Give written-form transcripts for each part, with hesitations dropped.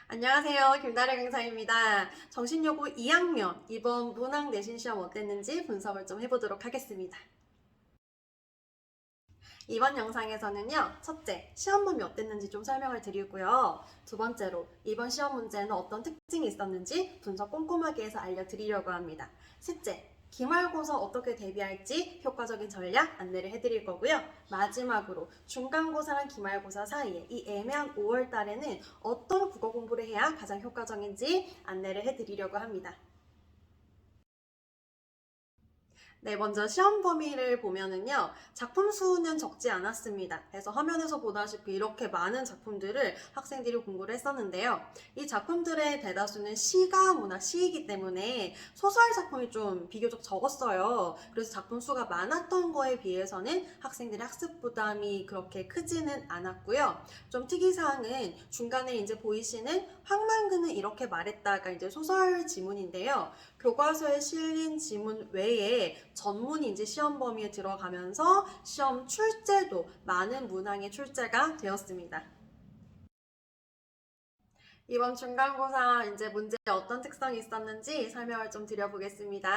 안녕하세요. 김나래 강사입니다. 정신여고 2학년 이번 문항 내신 시험 어땠는지 분석을 좀 해보도록 하겠습니다. 이번 영상에서는요, 첫째, 시험범위 어땠는지 좀 설명을 드리고요. 두 번째로, 이번 시험 문제는 어떤 특징이 있었는지 분석 꼼꼼하게 해서 알려드리려고 합니다. 셋째, 기말고사 어떻게 대비할지 효과적인 전략 안내를 해드릴 거고요. 마지막으로 중간고사랑 기말고사 사이에 이 애매한 5월 달에는 어떤 국어 공부를 해야 가장 효과적인지 안내를 해드리려고 합니다. 네, 먼저 시험 범위를 보면은요, 작품 수는 적지 않았습니다. 그래서 화면에서 보다시피 이렇게 많은 작품들을 학생들이 공부를 했었는데요. 이 작품들의 대다수는 시가 문학 시이기 때문에 소설 작품이 좀 비교적 적었어요. 그래서 작품 수가 많았던 거에 비해서는 학생들의 학습 부담이 그렇게 크지는 않았고요. 좀 특이사항은 중간에 이제 보이시는 황만근은 이렇게 말했다가 이제 소설 지문인데요. 교과서에 실린 지문 외에 전문이 이제 시험 범위에 들어가면서 시험 출제도 많은 문항의 출제가 되었습니다. 이번 중간고사 이제 문제에 어떤 특성이 있었는지 설명을 좀 드려보겠습니다.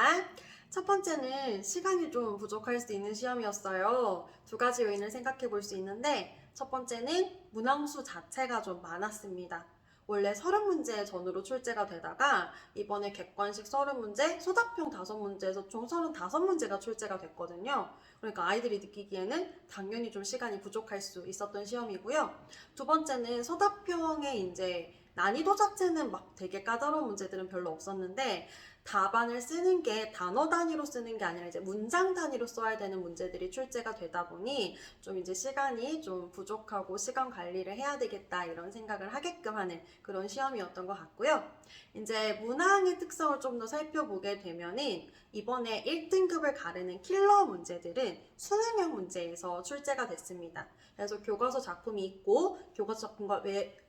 첫 번째는 시간이 좀 부족할 수 있는 시험이었어요. 두 가지 요인을 생각해 볼 수 있는데, 첫 번째는 문항수 자체가 좀 많았습니다. 원래 30문제 전후로 출제가 되다가 이번에 객관식 30문제, 소답형 5문제에서 총 35문제가 출제가 됐거든요. 그러니까 아이들이 느끼기에는 당연히 좀 시간이 부족할 수 있었던 시험이고요. 두 번째는 소답형에 이제 난이도 자체는 막 되게 까다로운 문제들은 별로 없었는데 답안을 쓰는 게 단어 단위로 쓰는 게 아니라 이제 문장 단위로 써야 되는 문제들이 출제가 되다 보니 좀 이제 시간이 좀 부족하고 시간 관리를 해야 되겠다 이런 생각을 하게끔 하는 그런 시험이었던 것 같고요. 이제 문항의 특성을 좀 더 살펴보게 되면은 이번에 1등급을 가르는 킬러 문제들은 수능형 문제에서 출제가 됐습니다. 그래서 교과서 작품이 있고 교과서 작품과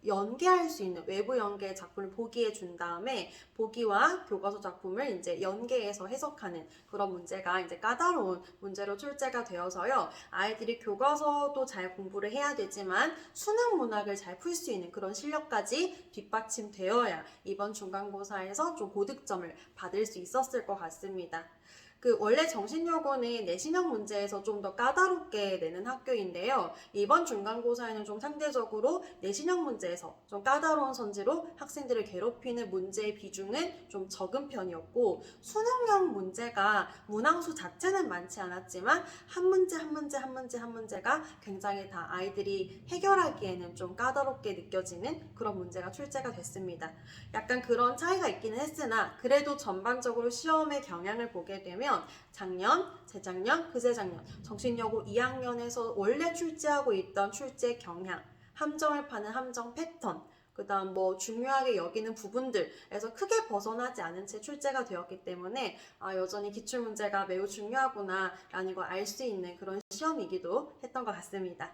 연계할 수 있는 외부 연계 작품을 보기에 준 다음에 보기와 교과서 작품을 이제 연계해서 해석하는 그런 문제가 이제 까다로운 문제로 출제가 되어서요. 아이들이 교과서도 잘 공부를 해야 되지만 수능 문학을 잘 풀 수 있는 그런 실력까지 뒷받침되어야 이번 중간고사에서 좀 고득점을 받을 수 있었을 것 같습니다. 원래 정신여고는 내신형 문제에서 좀 더 까다롭게 내는 학교인데요. 이번 중간고사에는 좀 상대적으로 내신형 문제에서 좀 까다로운 선지로 학생들을 괴롭히는 문제의 비중은 좀 적은 편이었고, 수능형 문제가 문항수 자체는 많지 않았지만 한 문제 한 문제 한 문제 한 문제가 굉장히 다 아이들이 해결하기에는 좀 까다롭게 느껴지는 그런 문제가 출제가 됐습니다. 약간 그런 차이가 있기는 했으나 그래도 전반적으로 시험의 경향을 보게 되면 작년, 재작년, 그재작년 정신여고 2학년에서 원래 출제하고 있던 출제 경향, 함정을 파는 함정 패턴, 그 다음 뭐 중요하게 여기는 부분들에서 크게 벗어나지 않은 채 출제가 되었기 때문에 여전히 기출문제가 매우 중요하구나 라는 걸 알 수 있는 그런 시험이기도 했던 것 같습니다.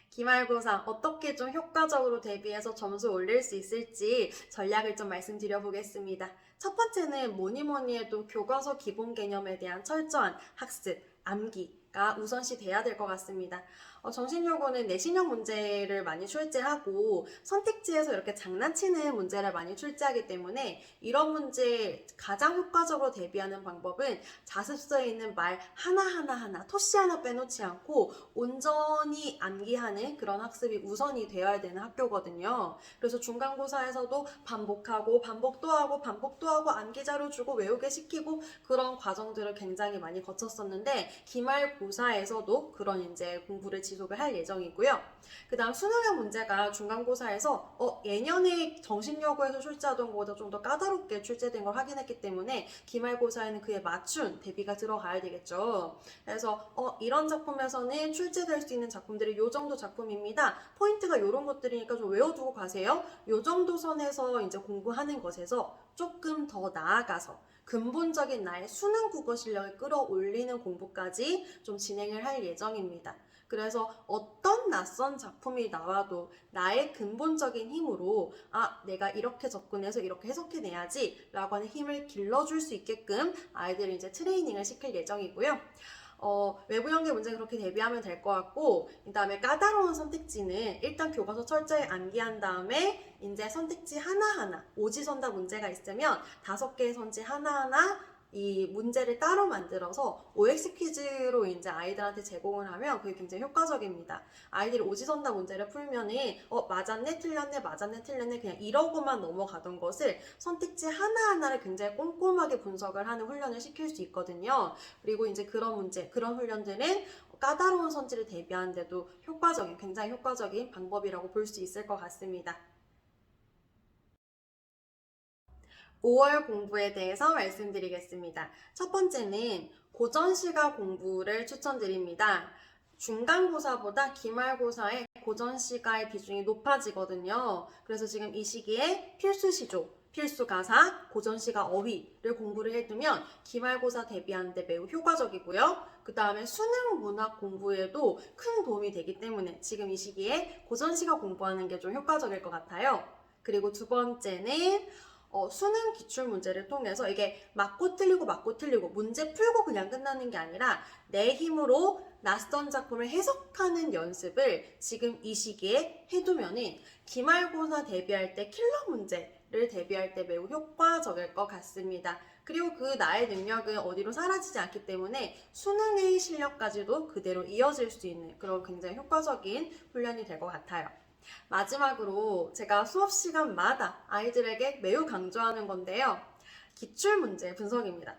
기말고사 어떻게 좀 효과적으로 대비해서 점수 올릴 수 있을지 전략을 좀 말씀드려 보겠습니다. 첫 번째는 뭐니 뭐니 해도 교과서 기본 개념에 대한 철저한 학습, 암기가 우선시 돼야 될 것 같습니다. 정신여고는 내신형 문제를 많이 출제하고 선택지에서 이렇게 장난치는 문제를 많이 출제하기 때문에 이런 문제에 가장 효과적으로 대비하는 방법은 자습서에 있는 말 하나하나 토시 하나 빼놓지 않고 온전히 암기하는 그런 학습이 우선이 되어야 되는 학교거든요. 그래서 중간고사에서도 반복하고 반복 또 하고 반복 또 하고 암기 자료 주고 외우게 시키고 그런 과정들을 굉장히 많이 거쳤었는데 기말고사에서도 그런 이제 공부를 지속을 할 예정이고요. 그 다음 수능형 문제가 중간고사에서 예년에 정신여고에서 출제하던 것보다 좀 더 까다롭게 출제된 걸 확인했기 때문에 기말고사에는 그에 맞춘 대비가 들어가야 되겠죠. 그래서 이런 작품에서는 출제될 수 있는 작품들이 요 정도 작품입니다. 포인트가 이런 것들이니까 좀 외워두고 가세요. 요 정도 선에서 이제 공부하는 것에서 조금 더 나아가서 근본적인 나의 수능 국어 실력을 끌어올리는 공부까지 좀 진행을 할 예정입니다. 그래서 어떤 낯선 작품이 나와도 나의 근본적인 힘으로 내가 이렇게 접근해서 이렇게 해석해내야지 라고 하는 힘을 길러줄 수 있게끔 아이들을 이제 트레이닝을 시킬 예정이고요. 외부 연계 문제 그렇게 대비하면 될 것 같고, 그 다음에 까다로운 선택지는 일단 교과서 철저히 암기한 다음에 이제 선택지 하나하나, 오지선다 문제가 있으면 5개의 선지 하나하나 이 문제를 따로 만들어서 OX 퀴즈로 이제 아이들한테 제공을 하면 그게 굉장히 효과적입니다. 아이들이 오지선다 문제를 풀면은 맞았네 틀렸네 맞았네 틀렸네 그냥 이러고만 넘어가던 것을 선택지 하나하나를 굉장히 꼼꼼하게 분석을 하는 훈련을 시킬 수 있거든요. 그리고 이제 그런 문제, 그런 훈련들은 까다로운 선지를 대비하는데도 효과적인, 굉장히 효과적인 방법이라고 볼 수 있을 것 같습니다. 5월 공부에 대해서 말씀드리겠습니다. 첫 번째는 고전시가 공부를 추천드립니다. 중간고사보다 기말고사에 고전시가의 비중이 높아지거든요. 그래서 지금 이 시기에 필수시조, 필수가사, 고전시가 어휘를 공부를 해두면 기말고사 대비하는데 매우 효과적이고요. 그 다음에 수능 문학 공부에도 큰 도움이 되기 때문에 지금 이 시기에 고전시가 공부하는 게 좀 효과적일 것 같아요. 그리고 두 번째는 수능 기출 문제를 통해서 이게 맞고 틀리고 문제 풀고 그냥 끝나는 게 아니라 내 힘으로 낯선 작품을 해석하는 연습을 지금 이 시기에 해두면은 기말고사 대비할 때 킬러 문제를 대비할 때 매우 효과적일 것 같습니다. 그리고 그 나의 능력은 어디로 사라지지 않기 때문에 수능의 실력까지도 그대로 이어질 수 있는 그런 굉장히 효과적인 훈련이 될 것 같아요. 마지막으로 제가 수업 시간마다 아이들에게 매우 강조하는 건데요. 기출문제 분석입니다.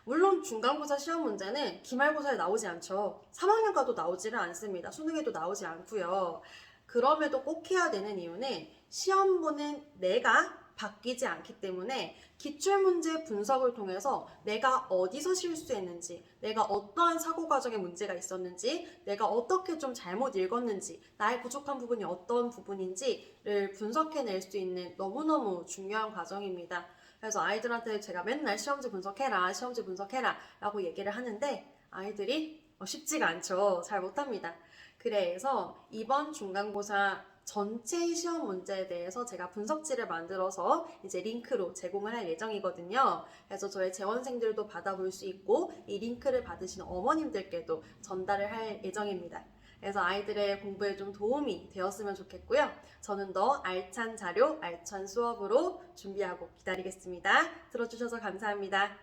물론 중간고사 시험 문제는 기말고사에 나오지 않죠. 3학년 가도 나오지를 않습니다. 수능에도 나오지 않고요. 그럼에도 꼭 해야 되는 이유는 시험 보는 내가 바뀌지 않기 때문에 기출문제 분석을 통해서 내가 어디서 실수했는지, 내가 어떠한 사고 과정에 문제가 있었는지, 내가 어떻게 좀 잘못 읽었는지, 나의 부족한 부분이 어떤 부분인지를 분석해낼 수 있는 너무너무 중요한 과정입니다. 그래서 아이들한테 제가 맨날 시험지 분석해라, 시험지 분석해라 라고 얘기를 하는데 아이들이 쉽지가 않죠. 잘 못합니다. 그래서 이번 중간고사 전체 시험 문제에 대해서 제가 분석지를 만들어서 이제 링크로 제공을 할 예정이거든요. 그래서 저희 재원생들도 받아볼 수 있고 이 링크를 받으신 어머님들께도 전달을 할 예정입니다. 그래서 아이들의 공부에 좀 도움이 되었으면 좋겠고요. 저는 더 알찬 자료, 알찬 수업으로 준비하고 기다리겠습니다. 들어주셔서 감사합니다.